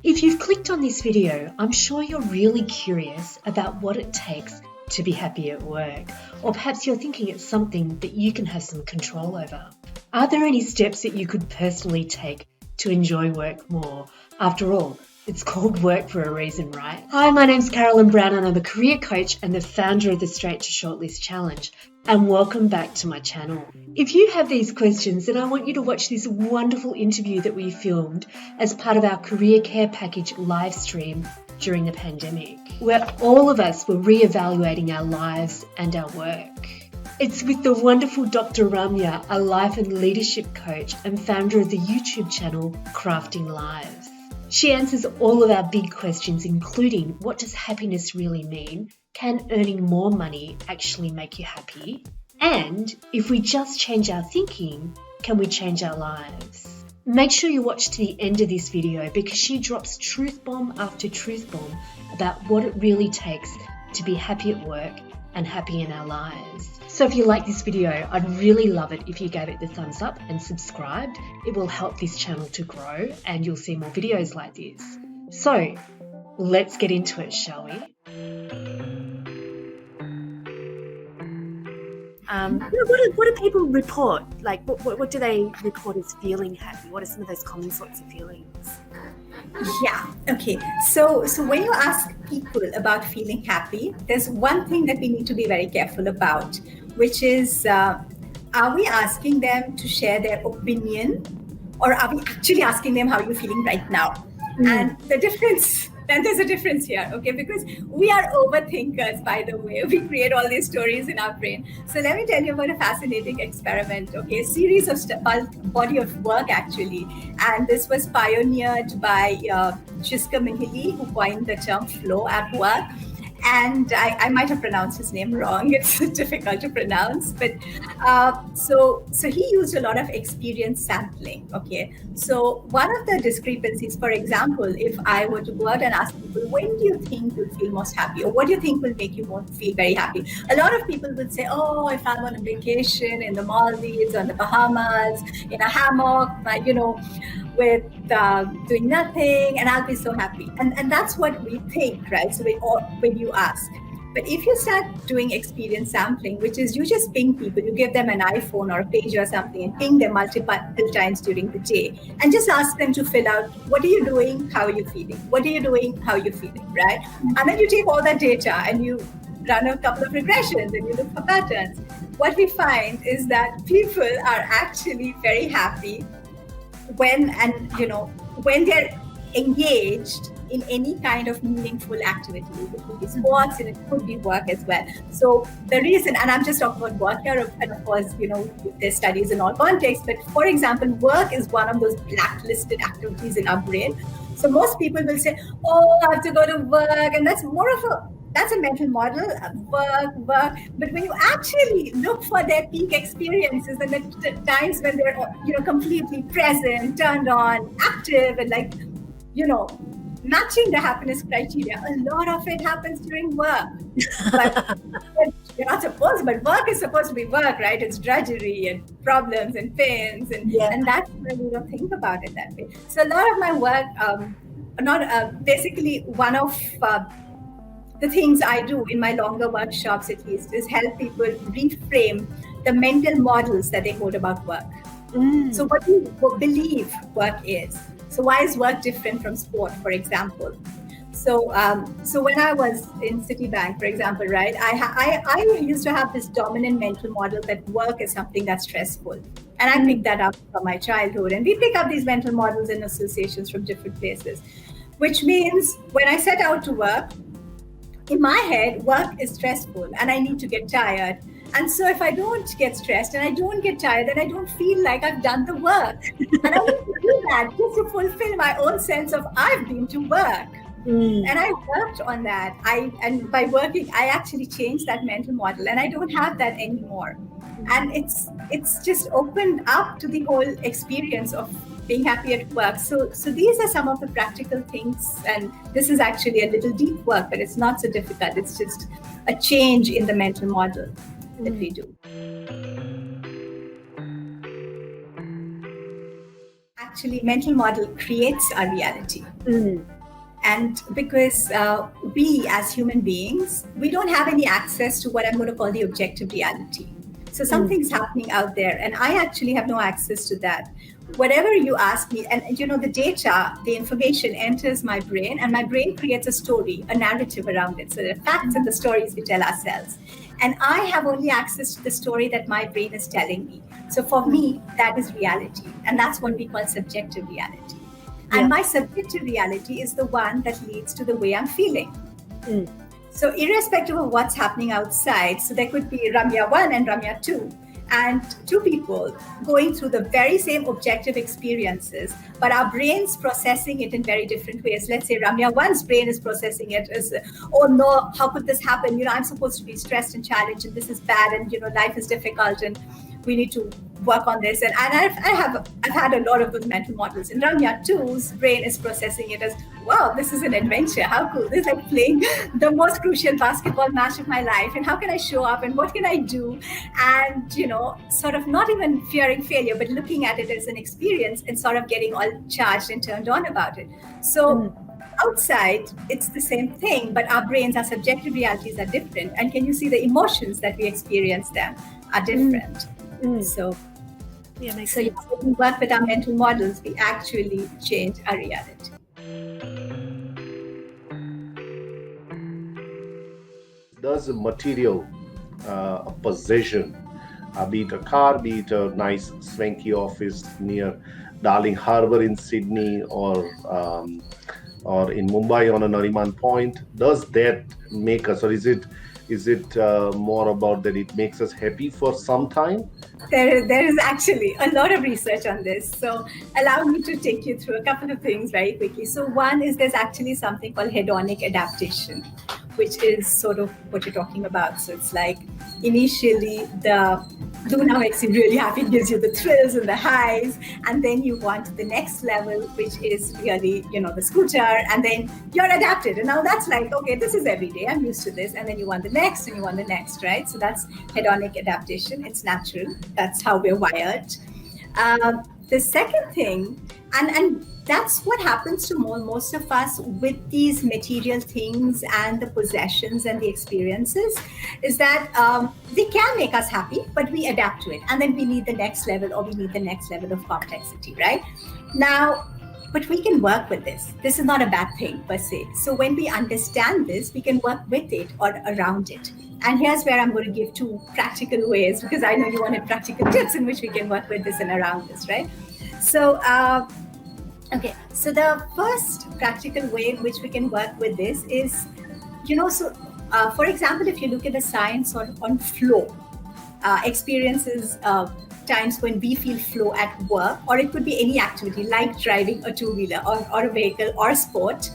If you've clicked on this video, I'm sure you're really curious about what it takes to be happy at work, or perhaps you're thinking it's something that you can have some control over. Are there any steps that you could personally take to enjoy work more? After all, it's called work for a reason, right? Hi, my name's Carolyn Brown and I'm a career coach and the founder of the Straight to Shortlist Challenge. And welcome back to my channel. If you have these questions, then I want you to watch this wonderful interview that we filmed as part of our career care package live stream during the pandemic, where all of us were reevaluating our lives and our work. It's with the wonderful Dr. Ramya, a life and leadership coach and founder of the YouTube channel Crafting Lives. She answers all of our big questions, including what does happiness really mean? Can earning more money actually make you happy? And if we just change our thinking, can we change our lives? Make sure you watch to the end of this video because she drops truth bomb after truth bomb about what it really takes to be happy at work and happy in our lives. So if you like this video, I'd really love it if you gave it the thumbs up and subscribed. It will help this channel to grow and you'll see more videos like this. So let's get into it, shall we? What do people report? Like, what do they report as feeling happy? What are some of those common sorts of feelings? Yeah, okay. So when you ask people about feeling happy, there's one thing that we need to be very careful about, which is, are we asking them to share their opinion or are we actually asking them how you're feeling right now? And there's a difference here, okay? Because we are overthinkers, by the way. We create all these stories in our brain. So let me tell you about a fascinating experiment, okay? A series of body of work, actually. And this was pioneered by Csikszentmihalyi, who coined the term flow at work. And I might have pronounced his name wrong. It's difficult to pronounce. But so he used a lot of experience sampling. Okay. So one of the discrepancies, for example, if I were to go out and ask people, when do you think you'll feel most happy? Or what do you think will make you feel very happy? A lot of people would say, oh, if I'm on a vacation in the Maldives, on the Bahamas, in a hammock, with doing nothing, and I'll be so happy. And that's what we think, right? So when you ask. But if you start doing experience sampling, which is you just ping people, you give them an iPhone or a page or something and ping them multiple times during the day and just ask them to fill out, what are you doing? How are you feeling? What are you doing? How are you feeling, right? And then you take all that data and you run a couple of regressions and you look for patterns. What we find is that people are actually very happy when they're engaged in any kind of meaningful activity. It could be sports and it could be work as well. So the reason, and I'm just talking about work here, and of course, there's studies in all contexts, but for example, work is one of those blacklisted activities in our brain. So most people will say, oh, I have to go to work, and that's a mental model, work. But when you actually look for their peak experiences and the times when they're, completely present, turned on, active, and matching the happiness criteria, a lot of it happens during work. But you're not supposed, but work is supposed to be work, right? It's drudgery and problems and pains, and that's why we don't think about it that way. So a lot of my work, basically one of the things I do in my longer workshops, at least, is help people reframe the mental models that they hold about work. So what do you believe work is? So why is work different from sport, for example? So when I was in Citibank, for example, right, I used to have this dominant mental model that work is something that's stressful. And I picked that up from my childhood. And we pick up these mental models and associations from different places, which means when I set out to work, in my head, work is stressful and I need to get tired. And so if I don't get stressed and I don't get tired, then I don't feel like I've done the work. And I need to do that just to fulfill my own sense of I've been to work. And I worked on that. And by working, I actually changed that mental model and I don't have that anymore. And it's just opened up to the whole experience of being happy at work. So these are some of the practical things, and this is actually a little deep work, but it's not so difficult. It's just a change in the mental model that we do. actually mental model creates our reality. Mm. And because we as human beings, we don't have any access to what I'm going to call the objective reality. So something's happening out there, and I actually have no access to that. Whatever you ask me, and the data, the information enters my brain, and my brain creates a story, a narrative around it. So the facts and the stories we tell ourselves. And I have only access to the story that my brain is telling me. So for me, that is reality. And that's what we call subjective reality. And my subjective reality is the one that leads to the way I'm feeling. So irrespective of what's happening outside, so there could be Ramya 1 and Ramya 2, and two people going through the very same objective experiences, but our brains processing it in very different ways. Let's say Ramya 1's brain is processing it as, oh no, how could this happen? I'm supposed to be stressed and challenged, and this is bad, and life is difficult, and we need to work on this. And I've had a lot of those mental models. And Ramya 2's brain is processing it as, wow, this is an adventure. How cool. This is like playing the most crucial basketball match of my life. And how can I show up? And what can I do? And, sort of not even fearing failure, but looking at it as an experience and sort of getting all charged and turned on about it. So outside, it's the same thing, but our brains, our subjective realities are different. And can you see the emotions that we experience them are different? So when we work with our mental models, we actually change our reality. Does a material, a possession, be it a car, be it a nice swanky office near Darling Harbour in Sydney or in Mumbai on a Nariman Point, does that make us, or is it more about that it makes us happy for some time? There is actually a lot of research on this. So allow me to take you through a couple of things very quickly. So one is there's actually something called hedonic adaptation, which is sort of what you're talking about. So it's like initially the Luna makes you really happy, gives you the thrills and the highs, and then you want the next level, which is really, the scooter, and then you're adapted. And now that's like, okay, this is every day, I'm used to this, and then you want the next, and you want the next, right? So that's hedonic adaptation. It's natural. That's how we're wired. The second thing, and that's what happens to most of us with these material things and the possessions and the experiences, is that they can make us happy, but we adapt to it. And then we need the next level, or we need the next level of complexity, right? Now, but we can work with this. This is not a bad thing per se. So when we understand this, we can work with it or around it. And here's where I'm going to give two practical ways, because I know you wanted practical tips in which we can work with this and around this, right? So, okay, so the first practical way in which we can work with this is, for example, if you look at the science on flow, experiences, times when we feel flow at work, or it could be any activity like driving a two-wheeler or a vehicle or sport.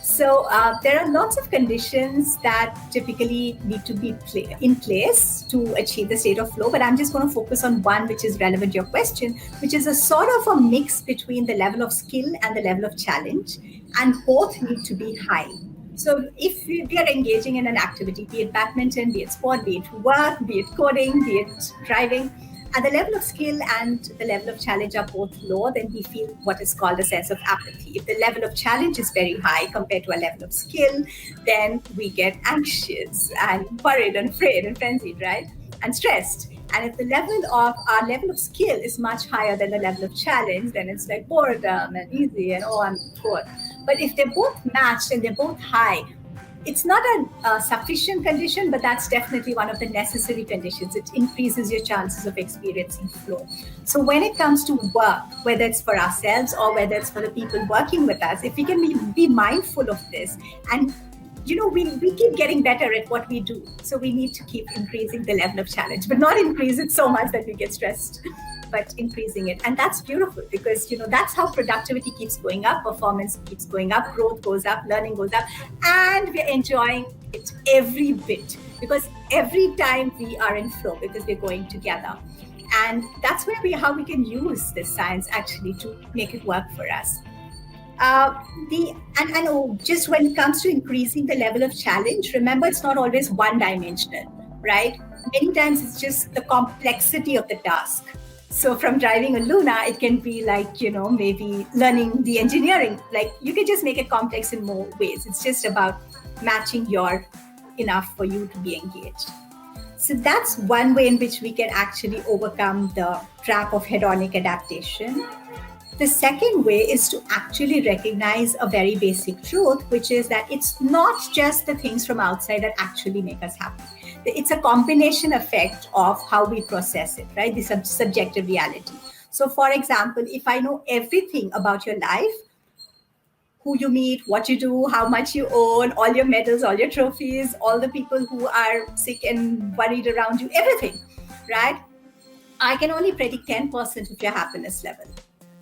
So there are lots of conditions that typically need to be in place to achieve the state of flow, but I'm just going to focus on one which is relevant to your question, which is a sort of a mix between the level of skill and the level of challenge, and both need to be high. So if we are engaging in an activity, be it badminton, be it sport, be it work, be it coding, be it driving, and the level of skill and the level of challenge are both low, then we feel what is called a sense of apathy. If the level of challenge is very high compared to a level of skill, then we get anxious and worried and afraid and frenzied, right? And stressed. And if our level of skill is much higher than the level of challenge, then it's like boredom and easy and I'm bored. But if they're both matched and they're both high, it's not a sufficient condition, but that's definitely one of the necessary conditions. It increases your chances of experiencing flow. So when it comes to work, whether it's for ourselves or whether it's for the people working with us, if we can be mindful of this, and we keep getting better at what we do. So we need to keep increasing the level of challenge, but not increase it so much that we get stressed, but increasing it. And that's beautiful, because that's how productivity keeps going up, performance keeps going up, growth goes up, learning goes up, and we're enjoying it every bit, because every time we are in flow, because we're going together. And that's where how we can use this science actually to make it work for us. Just when it comes to increasing the level of challenge, remember, it's not always one dimensional, right? Many times it's just the complexity of the task. So from driving a Luna, it can be like, maybe learning the engineering. Like you can just make it complex in more ways. It's just about matching your enough for you to be engaged. So that's one way in which we can actually overcome the trap of hedonic adaptation. The second way is to actually recognize a very basic truth, which is that it's not just the things from outside that actually make us happy. It's a combination effect of how we process it, right? This subjective reality. So, for example, if I know everything about your life, who you meet, what you do, how much you own, all your medals, all your trophies, all the people who are sick and worried around you, everything, right? I can only predict 10% of your happiness level.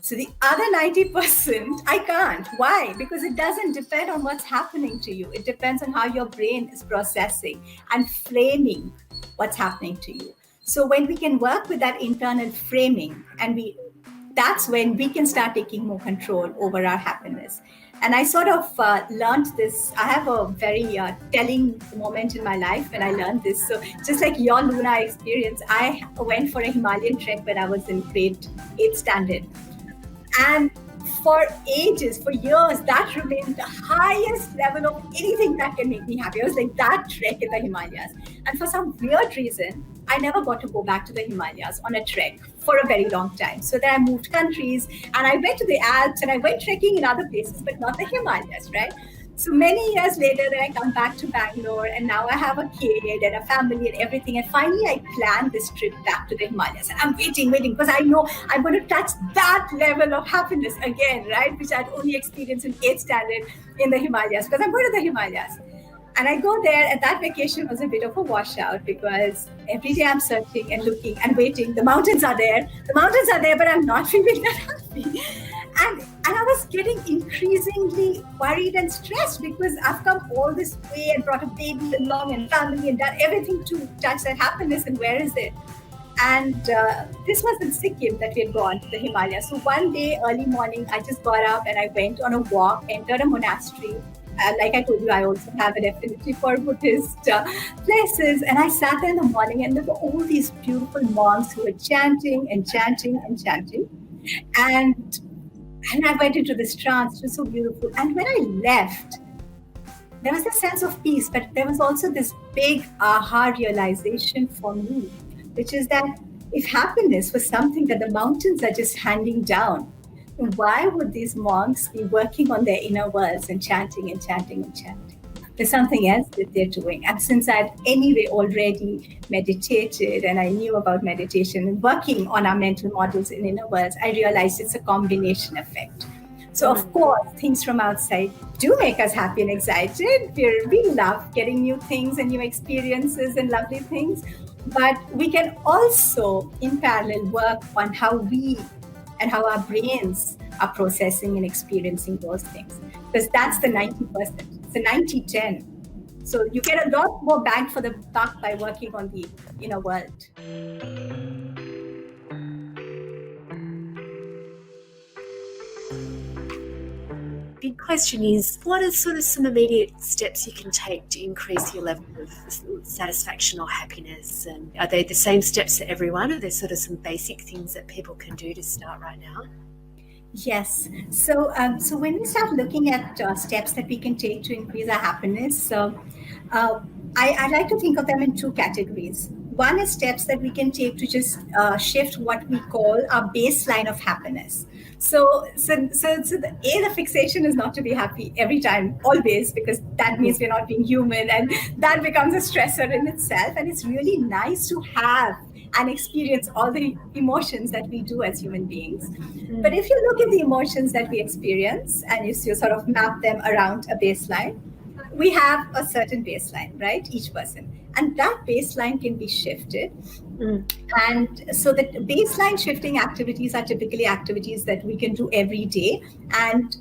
So the other 90%, I can't. Why? Because it doesn't depend on what's happening to you. It depends on how your brain is processing and framing what's happening to you. So when we can work with that internal framing, that's when we can start taking more control over our happiness. And I sort of learned this. I have a very telling moment in my life when I learned this. So just like your Luna experience, I went for a Himalayan trek when I was in grade 8 standard. And for ages, for years, that remained the highest level of anything that can make me happy. I was like that trek in the Himalayas. And for some weird reason, I never got to go back to the Himalayas on a trek for a very long time. So then I moved countries and I went to the Alps and I went trekking in other places, but not the Himalayas, right? So many years later, then I come back to Bangalore and now I have a kid and a family and everything. And finally, I planned this trip back to the Himalayas. And I'm waiting because I know I'm going to touch that level of happiness again, right? Which I'd only experienced in 8th standard in the Himalayas because I'm going to the Himalayas. And I go there, and that vacation was a bit of a washout because every day I'm searching and looking and waiting. The mountains are there, but I'm not feeling that happy. And I was getting increasingly worried and stressed because I've come all this way and brought a baby along and family and done everything to touch that happiness. And where is it? And this was in Sikkim that we had gone to the Himalayas. So one day, early morning, I just got up and I went on a walk, entered a monastery. Like I told you, I also have an affinity for Buddhist places. And I sat there in the morning and there were all these beautiful monks who were chanting and chanting and chanting. And I went into this trance. It was so beautiful. And when I left, there was a sense of peace, but there was also this big aha realization for me, which is that if happiness was something that the mountains are just handing down, why would these monks be working on their inner worlds and chanting and chanting and chanting? There's something else that they're doing. And since I'd anyway already meditated and I knew about meditation and working on our mental models in inner worlds, I realized it's a combination effect. So of course, things from outside do make us happy and excited. We love getting new things and new experiences and lovely things. But we can also, in parallel, work on how we and how our brains are processing and experiencing those things. Because that's the 90%. It's a 90-10. So you get a lot more bang for the buck by working on the inner world. Big question is, what are sort of some immediate steps you can take to increase your level of satisfaction or happiness? And are they the same steps for everyone? Are there sort of some basic things that people can do to start right now? Yes. So when we start looking at steps that we can take to increase our happiness, I like to think of them in two categories. One is steps that we can take to just shift what we call our baseline of happiness. So the fixation is not to be happy every time, always, because that means we're not being human, and that becomes a stressor in itself. And it's really nice to have and experience all the emotions that we do as human beings. But if you look at the emotions that we experience and you sort of map them around a baseline, we have a certain baseline, right? Each person. And that baseline can be shifted. And so the baseline shifting activities are typically activities that we can do every day and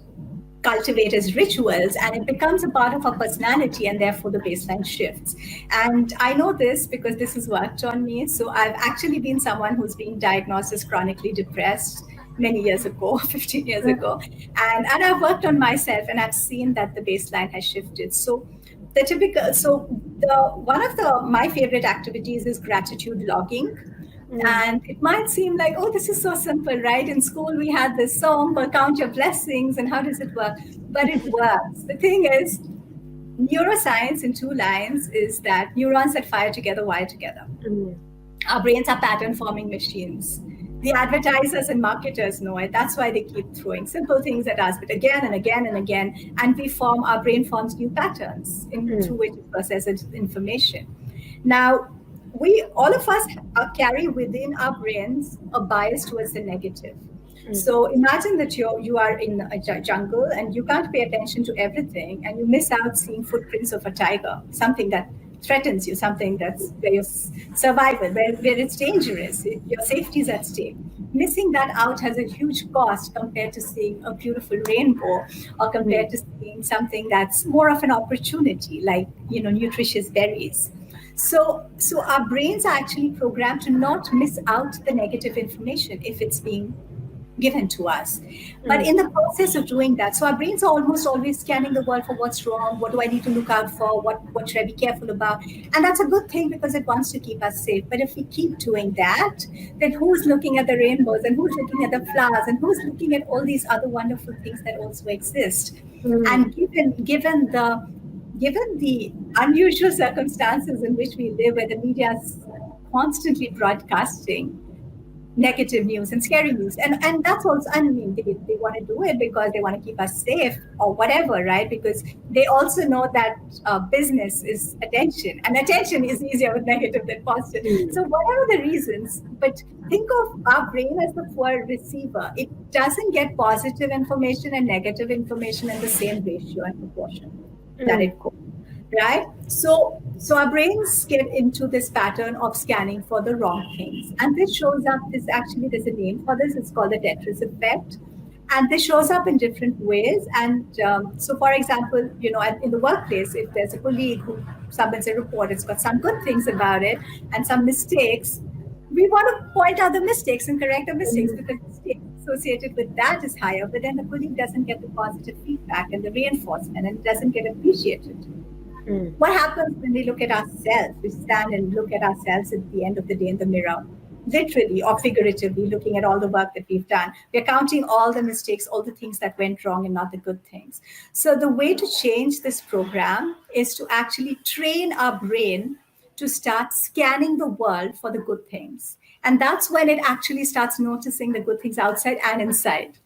cultivate as rituals, and it becomes a part of our personality, and therefore the baseline shifts. And I know this because this has worked on me. So I've actually been someone who's been diagnosed as chronically depressed many years ago, 15 years ago. And I've worked on myself and I've seen that the baseline has shifted. So my favorite activities is gratitude logging, And it might seem like, oh, this is so simple, right? In school, we had this song called Count Your Blessings, and how does it work? But it works. The thing is, neuroscience in 2 lines is that neurons that fire together wire together. Our brains are pattern forming machines. The advertisers and marketers know it. That's why they keep throwing simple things at us, but again and again and again. And our brain forms new patterns through which it processes information. Now, all of us carry within our brains a bias towards the negative. So imagine that you are in a jungle and you can't pay attention to everything, and you miss out seeing footprints of a tiger, something that threatens you, something that's where your survival, where it's dangerous, your safety is at stake. Missing that out has a huge cost compared to seeing a beautiful rainbow, or compared to seeing something that's more of an opportunity, like nutritious berries. So our brains are actually programmed to not miss out the negative information if it's being given to us. But in the process of doing that, so our brains are almost always scanning the world for what's wrong, what do I need to look out for, what should I be careful about? And that's a good thing because it wants to keep us safe. But if we keep doing that, then who's looking at the rainbows, and who's looking at the flowers, and who's looking at all these other wonderful things that also exist? And given the unusual circumstances in which we live, where the media is constantly broadcasting negative news and scary news, and that's also, I mean, they want to do it because they want to keep us safe or whatever, right? Because they also know that business is attention, and attention is easier with negative than positive. So whatever the reasons, but think of our brain as the poor receiver. It doesn't get positive information and negative information in the same ratio and proportion that it could. Right? So our brains get into this pattern of scanning for the wrong things. And this shows up, there's a name for this, it's called the Tetris effect. And this shows up in different ways. And so, for example, in the workplace, if there's a colleague who submits a report, it's got some good things about it and some mistakes, we want to point out the mistakes and correct the mistakes, because mistakes associated with that is higher. But then the colleague doesn't get the positive feedback and the reinforcement, and it doesn't get appreciated. What happens when we look at ourselves? We stand and look at ourselves at the end of the day in the mirror, literally or figuratively, looking at all the work that we've done. We're counting all the mistakes, all the things that went wrong and not the good things. So the way to change this program is to actually train our brain to start scanning the world for the good things. And that's when it actually starts noticing the good things outside and inside,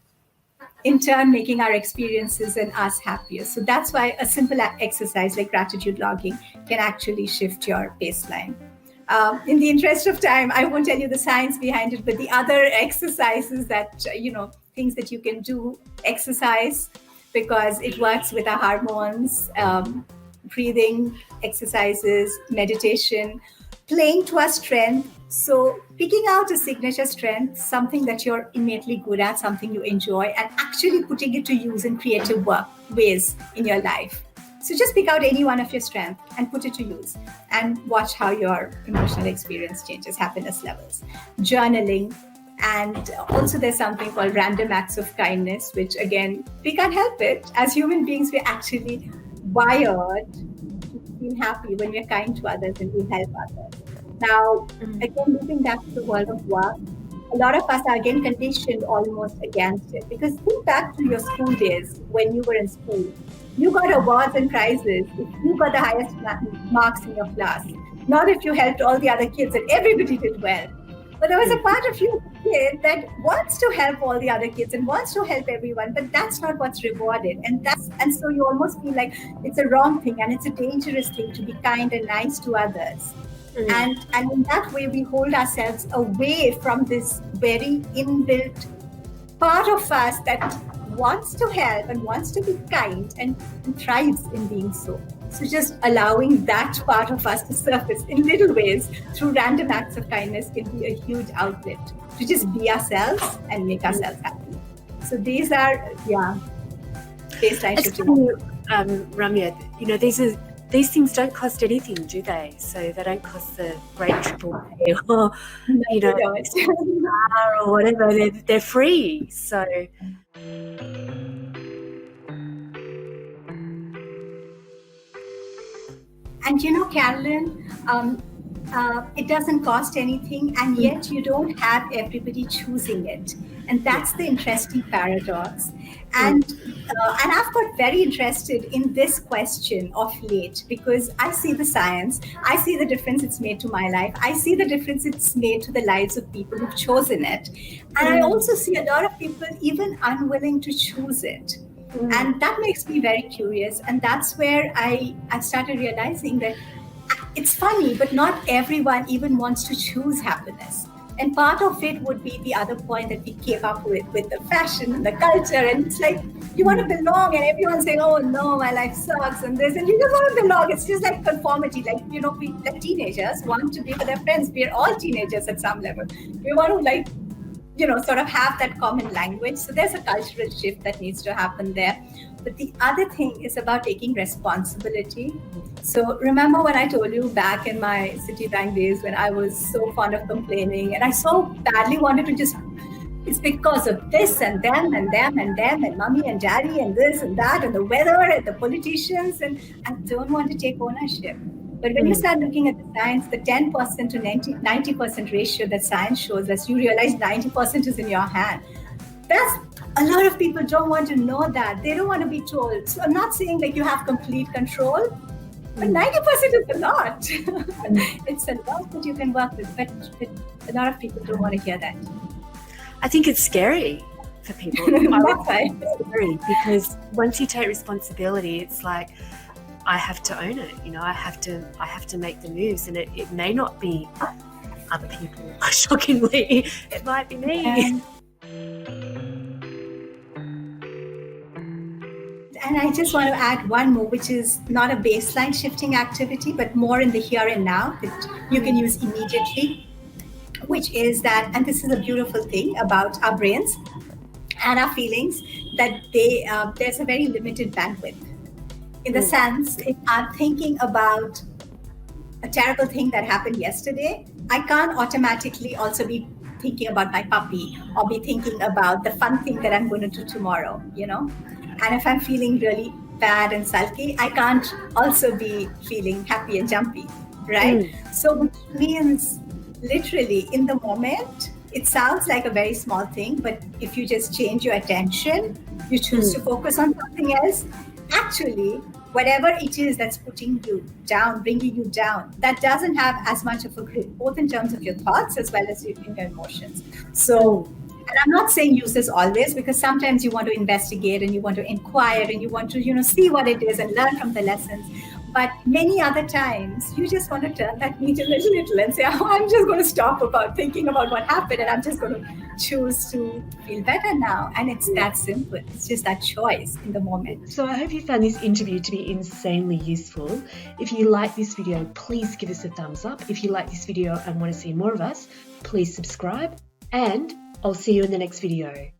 in turn making our experiences and us happier. So that's why a simple exercise like gratitude logging can actually shift your baseline. In the interest of time, I won't tell you the science behind it, but the other exercises that, things that you can do, exercise, because it works with our hormones, breathing exercises, meditation, playing to our strength. So picking out a signature strength, something that you're innately good at, something you enjoy, and actually putting it to use in creative ways in your life. So just pick out any one of your strengths and put it to use, and watch how your emotional experience changes, happiness levels. Journaling, and also there's something called random acts of kindness, which again, we can't help it. As human beings, we're actually wired to feel happy when we're kind to others and we help others. Now, again, moving back to the world of work, a lot of us are again conditioned almost against it. Because think back to your school days when you were in school. You got awards and prizes if you got the highest marks in your class, not if you helped all the other kids and everybody did well. But there was a part of you kid that wants to help all the other kids and wants to help everyone, but that's not what's rewarded. And so you almost feel like it's a wrong thing and it's a dangerous thing to be kind and nice to others. And in that way, we hold ourselves away from this very inbuilt part of us that wants to help and wants to be kind and thrives in being so. So just allowing that part of us to surface in little ways through random acts of kindness can be a huge outlet to just be ourselves and make ourselves happy. So these are, baseline shifting. Ramya, these things don't cost anything, do they? So they don't cost the great triple pay or, or whatever. They're free. So. And Carolyn, it doesn't cost anything, and yet you don't have everybody choosing it. And that's the interesting paradox. And I've got very interested in this question of late because I see the science, I see the difference it's made to my life, I see the difference it's made to the lives of people who've chosen it. And I also see a lot of people even unwilling to choose it. And that makes me very curious. And that's where I started realizing that it's funny, but not everyone even wants to choose happiness. And part of it would be the other point that we came up with the fashion and the culture. And it's like, you want to belong, and everyone's saying, oh no, my life sucks, and this, and you just want to belong. It's just like conformity. Like, we, like teenagers want to be with their friends. We're all teenagers at some level. We want to sort of have that common language. So there's a cultural shift that needs to happen there. But the other thing is about taking responsibility. So remember when I told you back in my Citibank days when I was so fond of complaining and I so badly wanted to just, it's because of this and them and them and them and mommy and daddy and this and that and the weather and the politicians, and I don't want to take ownership. But when you start looking at the science, the 10% to 90% ratio that science shows us, you realize 90% is in your hand. That's a lot of people don't want to know that. They don't want to be told. So I'm not saying like you have complete control, but 90% is a lot. It's a lot that you can work with, but a lot of people don't want to hear that. I think it's scary for people. It's scary because once you take responsibility, it's like, I have to own it. I have to make the moves, and it may not be other people. Shockingly, it might be me. And I just want to add one more, which is not a baseline shifting activity, but more in the here and now that you can use immediately, which is that, and this is a beautiful thing about our brains and our feelings, that there's a very limited bandwidth. In the sense, if I'm thinking about a terrible thing that happened yesterday, I can't automatically also be thinking about my puppy or be thinking about the fun thing that I'm going to do tomorrow, And if I'm feeling really bad and sulky, I can't also be feeling happy and jumpy, right? So which means literally in the moment, it sounds like a very small thing, but if you just change your attention, you choose to focus on something else, actually, whatever it is that's putting you down, bringing you down, that doesn't have as much of a grip, both in terms of your thoughts as well as in your emotions. So, and I'm not saying use this always, because sometimes you want to investigate and you want to inquire and you want to, see what it is and learn from the lessons. But many other times, you just want to turn that meat a little and say, oh, I'm just going to stop about thinking about what happened and I'm just going to choose to feel better now. And it's that simple. It's just that choice in the moment. So I hope you found this interview to be insanely useful. If you like this video, please give us a thumbs up. If you like this video and want to see more of us, please subscribe. And I'll see you in the next video.